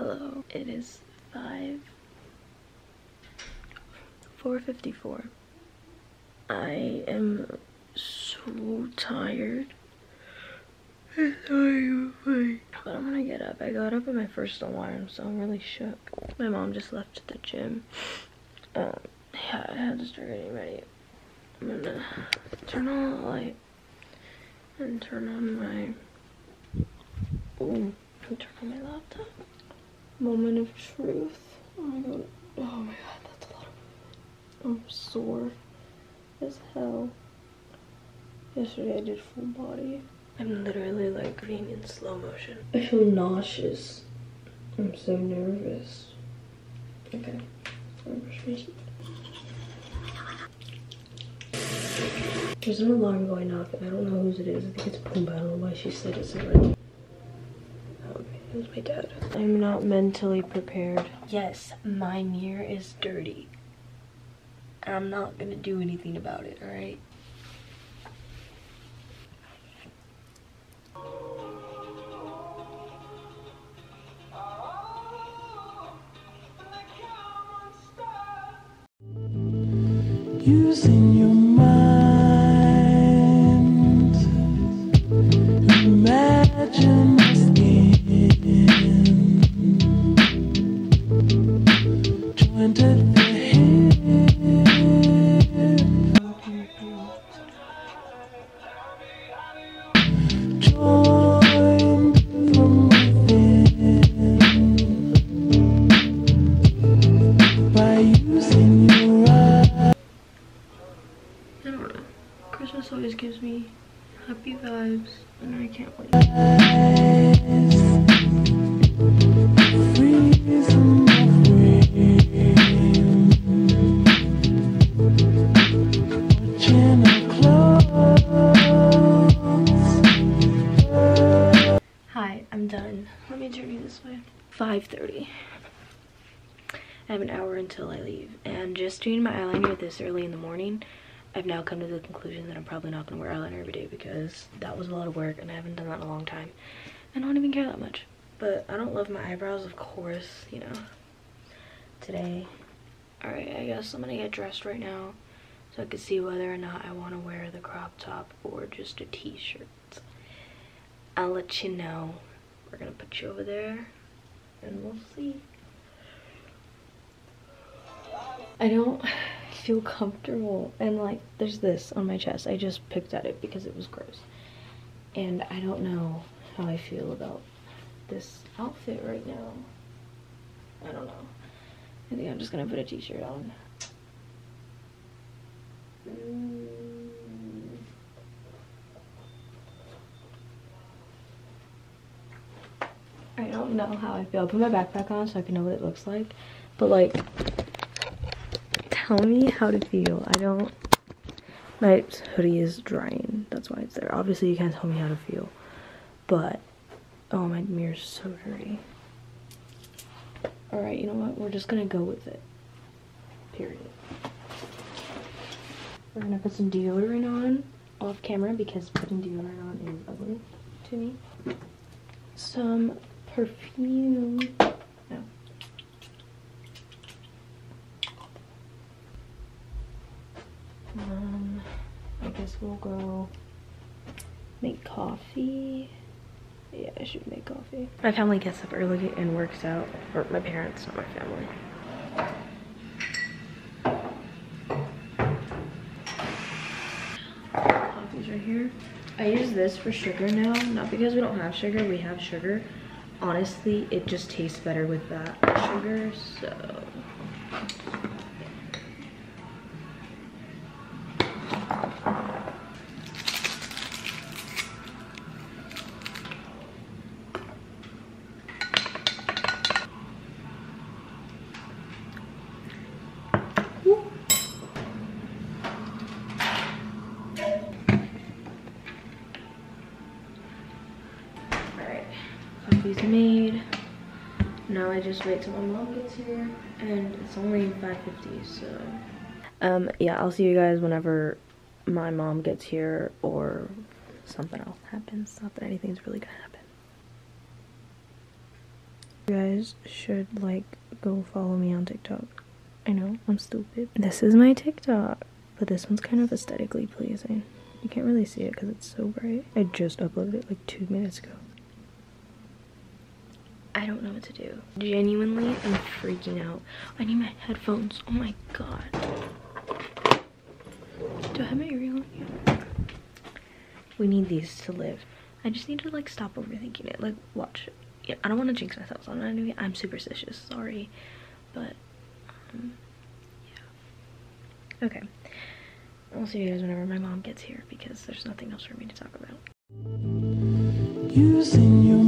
Hello, it is 4:54. I am so tired. But I'm gonna get up. I got up at my first alarm, so I'm really shook. My mom just left the gym. Yeah, I had to start getting ready. I'm gonna turn on the light and turn on my my laptop. Moment of truth. Oh my god, that's a lot of movement. I'm sore as hell. Yesterday I did full body. I'm literally like being in slow motion. I feel nauseous. I'm so nervous. Okay, I'm gonna brush my teeth. There's an alarm going off and I don't know whose it is. I think it's Pumbaa. I don't know why she said it so early. It was my dad. I'm not mentally prepared. Yes, my mirror is dirty. And I'm not gonna do anything about it, alright? Using your mind, imagine my skin joined at the hip. Joined from within by using your eyes. I don't know. Christmas always gives me happy vibes, and I can't wait. Hi, I'm done. Let me turn you this way. 5:30. I have an hour until I leave, and just doing my eyeliner this early in the morning, I've now come to the conclusion that I'm probably not going to wear eyeliner every day because that was a lot of work and I haven't done that in a long time. And I don't even care that much. But I don't love my eyebrows, of course, you know, today. Alright, I guess I'm going to get dressed right now so I can see whether or not I want to wear the crop top or just a t-shirt. I'll let you know. We're going to put you over there and we'll see. I don't feel comfortable, and like there's this on my chest. I just picked at it because it was gross, and I don't know how I feel about this outfit right now. I don't know. I think I'm just gonna put a t-shirt on. I don't know how I feel. I'll put my backpack on so I can know what it looks like, but like, tell me how to feel. I don't. My hoodie is drying. That's why it's there. Obviously, you can't tell me how to feel. But, oh, my mirror's so dirty. Alright, you know what? We're just gonna go with it. Period. We're gonna put some deodorant on off camera because putting deodorant on is ugly to me. Some perfume. No. I guess we'll go make coffee. Yeah, I should make coffee. My family gets up early and works out. Or my parents, not my family. Coffee's right here. I use this for sugar now. Not because we don't have sugar, we have sugar. Honestly, it just tastes better with that sugar, so. Coffee's made. Now I just wait till my mom gets here, and it's only 5:50, so yeah, I'll see you guys whenever my mom gets here or something else happens. Not that anything's really gonna happen. You guys should like go follow me on TikTok. I know, I'm stupid. This is my TikTok, but this one's kind of aesthetically pleasing. You can't really see it because it's so bright. I just uploaded it like 2 minutes ago. I don't know what to do. Genuinely, I'm freaking out. I need my headphones. Oh my god. Do I have my earring on here? We need these to live. I just need to like stop overthinking it. Like, watch. Yeah, I don't want to jinx myself. So I'm superstitious. Sorry, but yeah. Okay. I'll see you guys whenever my mom gets here because there's nothing else for me to talk about. Using your